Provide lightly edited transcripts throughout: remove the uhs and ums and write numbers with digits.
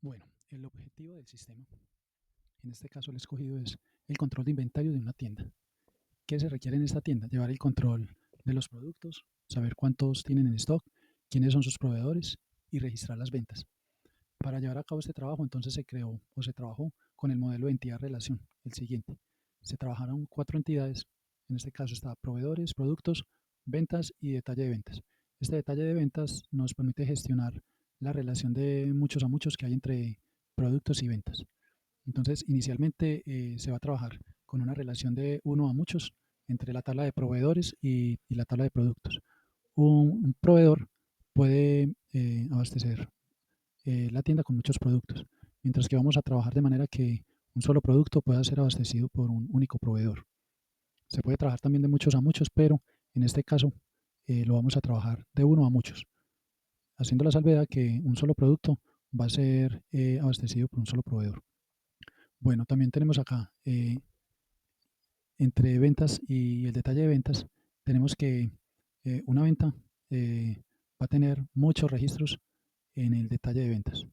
Bueno, el objetivo del sistema, en este caso el escogido, es el control de inventario de una tienda. ¿Qué se requiere en esta tienda? Llevar el control de los productos, saber cuántos tienen en stock, quiénes son sus proveedores y registrar las ventas. Para llevar a cabo este trabajo, entonces se creó o se trabajó con el modelo de entidad-relación, el siguiente. Se trabajaron 4 entidades, en este caso está proveedores, productos, ventas y detalle de ventas. Este detalle de ventas nos permite gestionar la relación de muchos a muchos que hay entre productos y ventas. Entonces, inicialmente se va a trabajar con una relación de uno a muchos entre la tabla de proveedores y la tabla de productos. Un proveedor puede abastecer la tienda con muchos productos, mientras que vamos a trabajar de manera que un solo producto pueda ser abastecido por un único proveedor. Se puede trabajar también de muchos a muchos, pero en este caso lo vamos a trabajar de uno a muchos, haciendo la salvedad que un solo producto va a ser abastecido por un solo proveedor. Bueno, también tenemos acá, entre ventas y el detalle de ventas, tenemos que una venta va a tener muchos registros en el detalle de ventas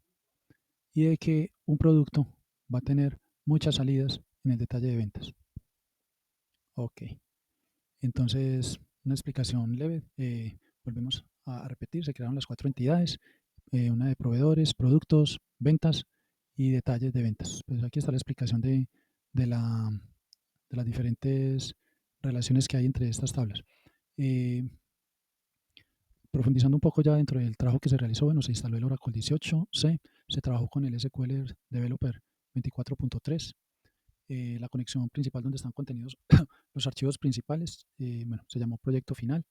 y de que un producto va a tener muchas salidas en el detalle de ventas. Ok, entonces una explicación leve. Volvemos a repetir, se crearon las 4 entidades, una de proveedores, productos, ventas y detalles de ventas. Pues aquí está la explicación de la, de las diferentes relaciones que hay entre estas tablas. Eh, Profundizando un poco ya dentro del trabajo que se realizó, bueno, se instaló el Oracle 18C, se trabajó con el SQL Developer 24.3, la conexión principal donde están contenidos los archivos principales, bueno, se llamó proyecto final.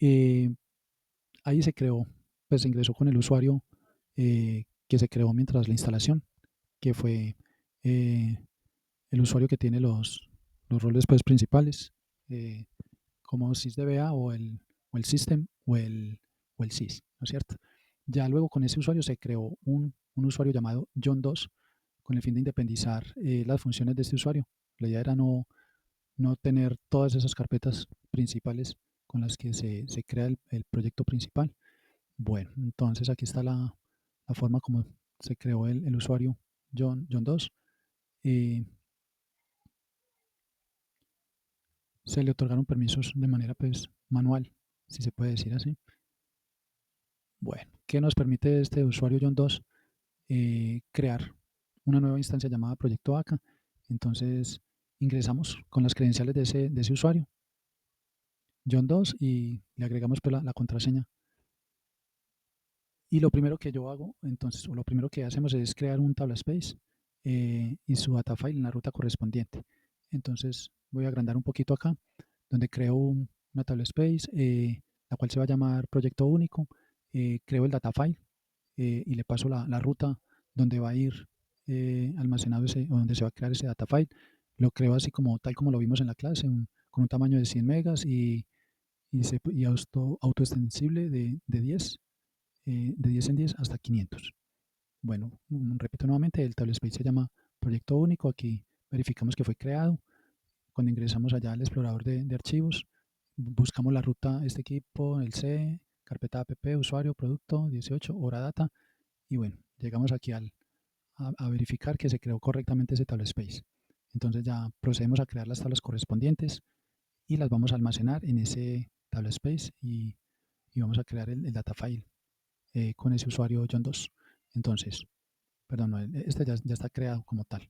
Eh, Ahí se creó, pues se ingresó con el usuario que se creó mientras la instalación, que fue eh, el usuario que tiene los roles pues, principales, eh, como sysdba o el system o el sys, ¿no es cierto? Ya luego con ese usuario se creó un usuario llamado John2 con el fin de independizar las funciones de este usuario. La idea era no tener todas esas carpetas principales con las que se crea el proyecto principal. Bueno, entonces aquí está la forma como se creó el usuario John2. Y se le otorgaron permisos de manera pues manual, si se puede decir así. Bueno, ¿qué nos permite este usuario John2? Crear una nueva instancia llamada Proyecto ACA. Entonces ingresamos con las credenciales de ese usuario, John2, y le agregamos pues, la contraseña. Y lo primero que yo hago, entonces, o lo primero que hacemos es crear un tabla space y su data file en la ruta correspondiente. Entonces voy a agrandar un poquito acá, donde creo una tabla space, la cual se va a llamar proyecto único. Creo el data file y le paso la ruta donde va a ir almacenado ese, o donde se va a crear ese data file. Lo creo así como tal como lo vimos en la clase, con un tamaño de 100 megas y autoextensible de 10 de 10 en 10 hasta 500. Bueno, repito nuevamente, el tablespace se llama proyecto único. Aquí verificamos que fue creado. Cuando ingresamos allá al explorador de archivos, buscamos la ruta, este equipo, el C, carpeta app, usuario, producto, 18, hora data. Y bueno, llegamos aquí a verificar que se creó correctamente ese tablespace. Entonces ya procedemos a crear las tablas correspondientes y las vamos a almacenar en ese tablespace y vamos a crear el data file con ese usuario John2. Entonces, perdón, no, este ya está creado como tal.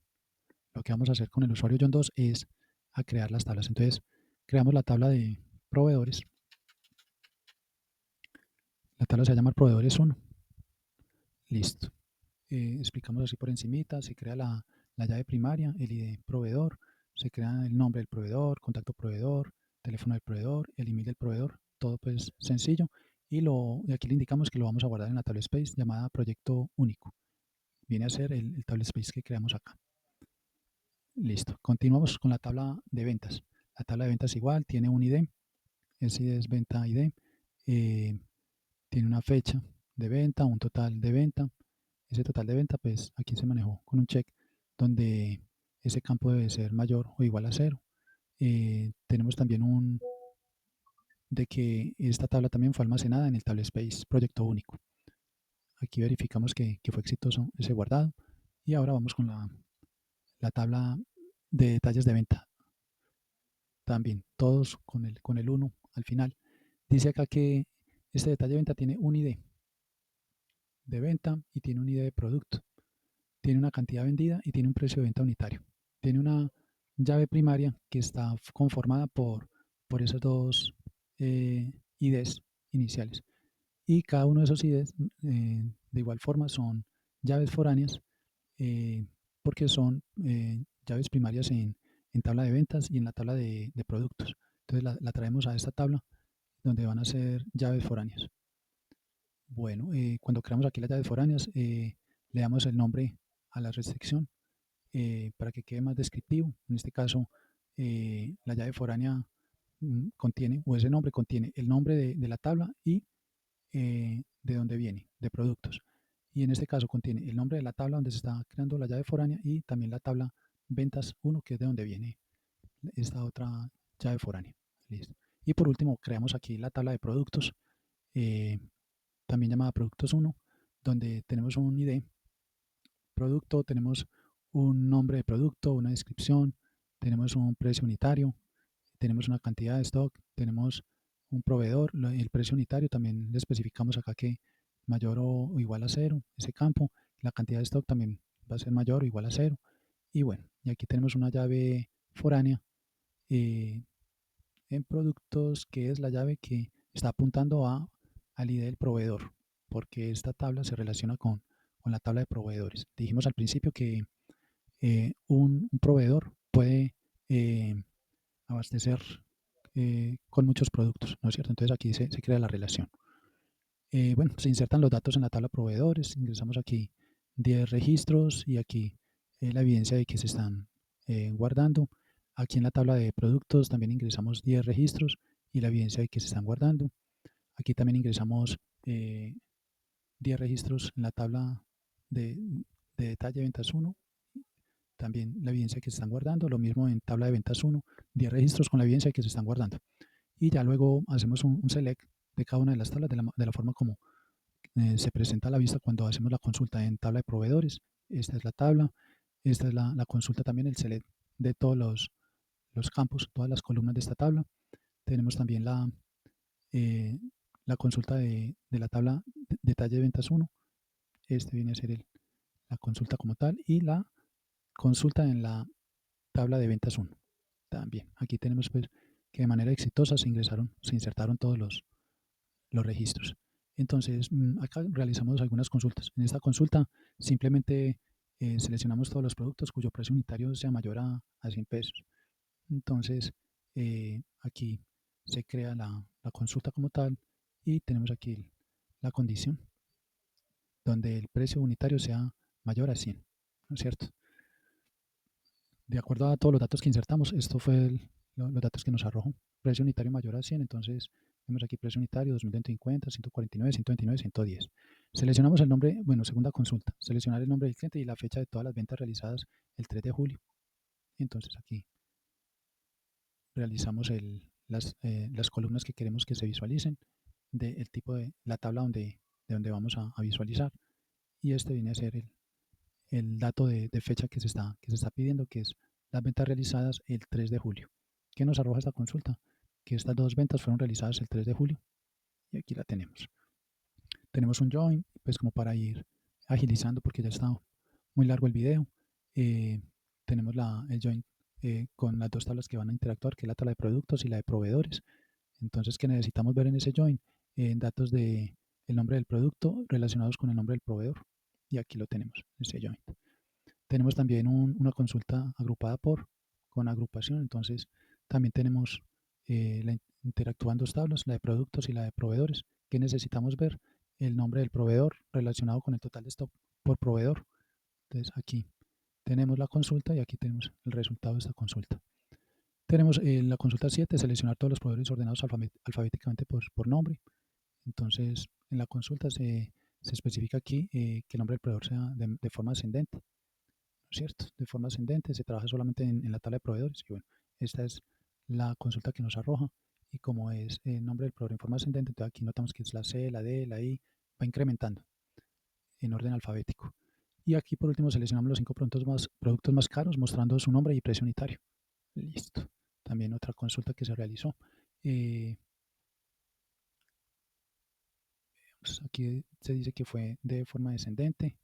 Lo que vamos a hacer con el usuario John2 es a crear las tablas. Entonces, creamos la tabla de proveedores. La tabla se va a llamar proveedores 1. Listo. Explicamos así por encimita, se crea la llave primaria, el ID proveedor, se crea el nombre del proveedor, contacto proveedor, teléfono del proveedor, el email del proveedor, todo pues sencillo. Y aquí le indicamos que lo vamos a guardar en la tabla space llamada proyecto único. Viene a ser el table space que creamos acá. Listo. Continuamos con la tabla de ventas. La tabla de ventas igual, tiene un ID, ese ID es venta ID, tiene una fecha de venta, un total de venta. Ese total de venta, pues aquí se manejó con un check donde ese campo debe ser mayor o igual a 0. Tenemos también de que esta tabla también fue almacenada en el table space proyecto único. Aquí verificamos que fue exitoso ese guardado. Y ahora vamos con la tabla de detalles de venta. También todos con el 1 al final. Dice acá que este detalle de venta tiene un ID de venta y tiene un ID de producto. Tiene una cantidad vendida y tiene un precio de venta unitario. Tiene una llave primaria que está conformada por esos dos IDs iniciales. Y cada uno de esos IDs, de igual forma, son llaves foráneas eh, porque son llaves primarias en tabla de ventas y en la tabla de productos. Entonces la traemos a esta tabla donde van a ser llaves foráneas. Bueno, cuando creamos aquí las llaves foráneas, le damos el nombre a la restricción para que quede más descriptivo. En este caso, la llave foránea contiene, o ese nombre contiene el nombre de la tabla y de dónde viene, de productos. Y en este caso contiene el nombre de la tabla donde se está creando la llave foránea y también la tabla ventas 1, que es de donde viene esta otra llave foránea. Listo. Y por último, creamos aquí la tabla de productos, eh, también llamada productos 1, donde tenemos un ID producto, tenemos un nombre de producto, una descripción, tenemos un precio unitario, tenemos una cantidad de stock, tenemos un proveedor, el precio unitario también le especificamos acá que mayor o igual a cero, ese campo, la cantidad de stock también va a ser mayor o igual a cero. Y bueno, y aquí tenemos una llave foránea eh, en productos que es la llave que está apuntando al ID del proveedor, porque esta tabla se relaciona con la tabla de proveedores. Dijimos al principio que un proveedor puede abastecer con muchos productos, ¿no es cierto? Entonces aquí se crea la relación. Bueno, se insertan los datos en la tabla proveedores, ingresamos aquí 10 registros y aquí la evidencia de que se están guardando. Aquí en la tabla de productos también ingresamos 10 registros y la evidencia de que se están guardando. Aquí también ingresamos 10 registros en la tabla de, de detalle de ventas 1, también la evidencia de que se están guardando. Lo mismo en tabla de ventas 1, 10 registros con la evidencia de que se están guardando. Y ya luego hacemos un select de cada una de las tablas de la forma como se presenta a la vista cuando hacemos la consulta en tabla de proveedores. Esta es la tabla, esta es la consulta también, el select de todos los campos, todas las columnas de esta tabla. Tenemos también eh, la consulta de la tabla de detalle de ventas 1. Este viene a ser la consulta como tal y la consulta en la tabla de ventas 1. También aquí tenemos pues que de manera exitosa se insertaron todos los registros. Entonces, acá realizamos algunas consultas. En esta consulta simplemente seleccionamos todos los productos cuyo precio unitario sea mayor a 100 pesos. Entonces, aquí se crea la consulta como tal y tenemos aquí la condición donde el precio unitario sea mayor a 100, ¿no es cierto? De acuerdo a todos los datos que insertamos, esto fue los datos que nos arrojó. Precio unitario mayor a 100, entonces vemos aquí precio unitario 2050, 149, 129, 110. Seleccionamos el nombre, bueno, segunda consulta, seleccionar el nombre del cliente y la fecha de todas las ventas realizadas el 3 de julio. Entonces aquí realizamos las columnas que queremos que se visualicen del tipo de la tabla de donde vamos a visualizar. Y este viene a ser el dato de fecha que se está pidiendo, que es las ventas realizadas el 3 de julio. ¿Qué nos arroja esta consulta? Que estas dos ventas fueron realizadas el 3 de julio. Y aquí la tenemos. Tenemos un join, pues como para ir agilizando porque ya está muy largo el video. Eh, tenemos el join con las dos tablas que van a interactuar, que es la tabla de productos y la de proveedores. Entonces, ¿qué necesitamos ver en ese join? Datos de el nombre del producto relacionados con el nombre del proveedor. Y aquí lo tenemos, ese join. Tenemos también una consulta agrupada con agrupación, entonces también tenemos interactúan dos tablas, la de productos y la de proveedores. ¿Qué necesitamos ver? El nombre del proveedor relacionado con el total de stock por proveedor. Entonces aquí tenemos la consulta y aquí tenemos el resultado de esta consulta. Tenemos la consulta 7, seleccionar todos los proveedores ordenados alfabéticamente por nombre. Entonces en la consulta se especifica aquí que el nombre del proveedor sea de forma ascendente. ¿Cierto? De forma ascendente, se trabaja solamente en la tabla de proveedores. Y bueno, esta es la consulta que nos arroja. Y como es el nombre del proveedor en forma ascendente, entonces aquí notamos que es la C, la D, la I, va incrementando. en orden alfabético. Y aquí por último seleccionamos los 5 productos más caros mostrando su nombre y precio unitario. Listo. También otra consulta que se realizó. Pues aquí se dice que fue de forma descendente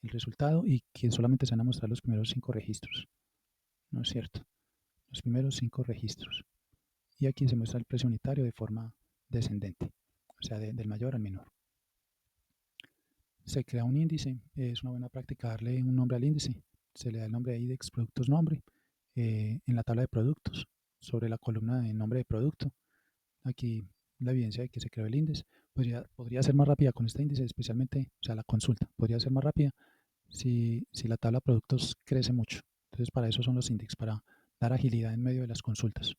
el resultado y que solamente se van a mostrar los primeros 5 registros. No es cierto. Los primeros 5 registros. Y aquí se muestra el precio unitario de forma descendente, o sea, del mayor al menor. Se crea un índice, es una buena práctica darle un nombre al índice. Se le da el nombre de index productos nombre en la tabla de productos, sobre la columna de nombre de producto. Aquí la evidencia de que se creó el índice. Podría ser más rápida con este índice, especialmente, o sea, la consulta podría ser más rápida si la tabla de productos crece mucho. Entonces, para eso son los índices, para dar agilidad en medio de las consultas.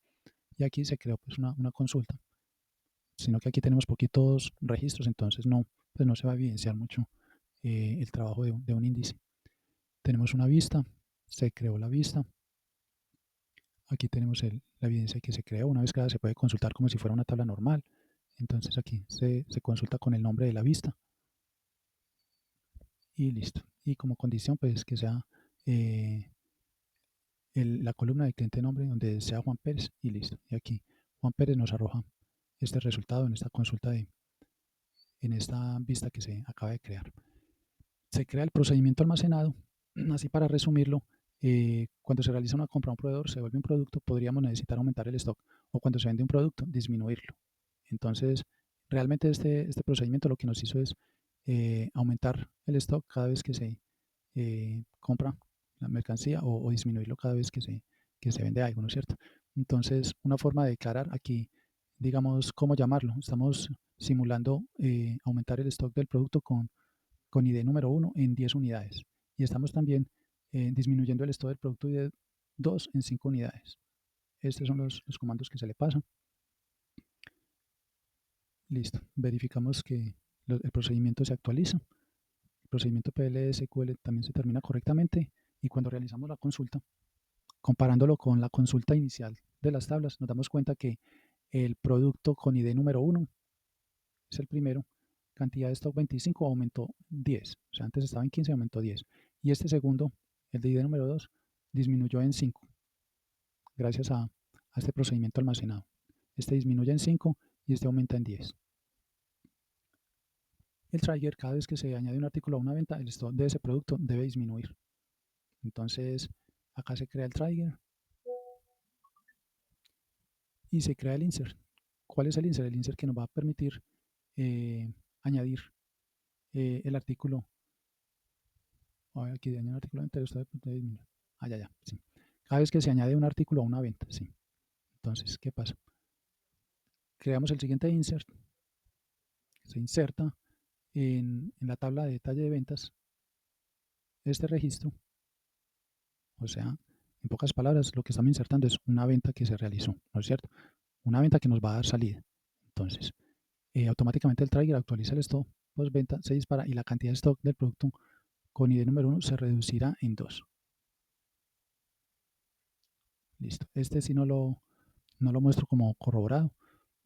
Y aquí se creó pues una consulta, sino que aquí tenemos poquitos registros, entonces pues no se va a evidenciar mucho el trabajo de un índice. Tenemos una vista, se creó la vista. Aquí tenemos la evidencia que se creó. Una vez creada se puede consultar como si fuera una tabla normal. Entonces aquí se consulta con el nombre de la vista. Y listo. Y como condición, pues que sea la columna de cliente nombre donde sea Juan Pérez y listo. Y aquí Juan Pérez nos arroja este resultado en esta consulta en esta vista que se acaba de crear. Se crea el procedimiento almacenado. Así para resumirlo, cuando se realiza una compra a un proveedor, se vuelve un producto, podríamos necesitar aumentar el stock, o cuando se vende un producto, disminuirlo. Entonces, realmente este procedimiento lo que nos hizo es aumentar el stock cada vez que se compra la mercancía o disminuirlo cada vez que se vende algo, ¿no es cierto? Entonces, una forma de declarar aquí, digamos, ¿cómo llamarlo? Estamos simulando aumentar el stock del producto con ID número 1 en 10 unidades. Y estamos también disminuyendo el stock del producto ID 2 en 5 unidades. Estos son los comandos que se le pasan. Listo. Verificamos que el procedimiento se actualiza. El procedimiento PLSQL también se termina correctamente. Y cuando realizamos la consulta, comparándolo con la consulta inicial de las tablas, nos damos cuenta que el producto con ID número 1 es el primero. Cantidad de stock 25 aumentó 10. O sea, antes estaba en 15, aumentó 10. Y este segundo, el de ID número 2, disminuyó en 5 gracias a este procedimiento almacenado. Este disminuye en 5 y este aumenta en 10. El trigger, cada vez que se añade un artículo a una venta, el stock de ese producto debe disminuir. Entonces, acá se crea el trigger y se crea el insert. ¿Cuál es el insert? El insert que nos va a permitir añadir el artículo. Aquí añade un artículo entero, esto debe disminuir. Ya, sí. Cada vez que se añade un artículo a una venta, sí. Entonces, ¿qué pasa? Creamos el siguiente insert. Se inserta en la tabla de detalle de ventas este registro. O sea, en pocas palabras, lo que estamos insertando es una venta que se realizó, ¿no es cierto? Una venta que nos va a dar salida. Entonces, automáticamente el trigger actualiza el stock postventa, se dispara y la cantidad de stock del producto con ID número 1 se reducirá en 2. Listo. Este sí no lo muestro como corroborado,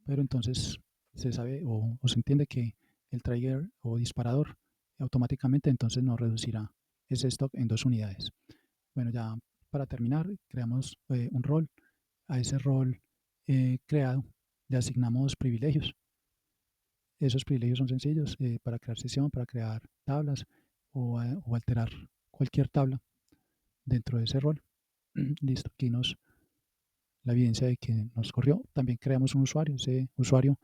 pero entonces se sabe o se entiende que el trigger o disparador automáticamente entonces nos reducirá ese stock en 2 unidades. Bueno, ya para terminar, creamos un rol. A ese rol creado le asignamos privilegios. Esos privilegios son sencillos para crear sesión, para crear tablas o alterar cualquier tabla dentro de ese rol. Listo, aquí la evidencia de que nos corrió. También creamos un usuario. Ese usuario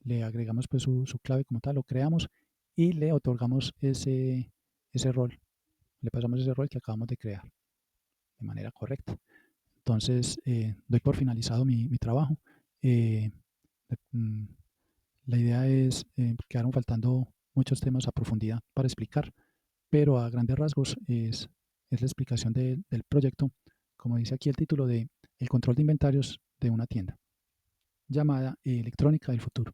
le agregamos pues su clave como tal, lo creamos y le otorgamos ese rol. Le pasamos ese rol que acabamos de crear de manera correcta. Entonces, doy por finalizado mi trabajo. Eh, mm, la idea es, quedaron faltando muchos temas a profundidad para explicar, pero a grandes rasgos es la explicación del proyecto, como dice aquí el título de El control de inventarios de una tienda, llamada electrónica del futuro.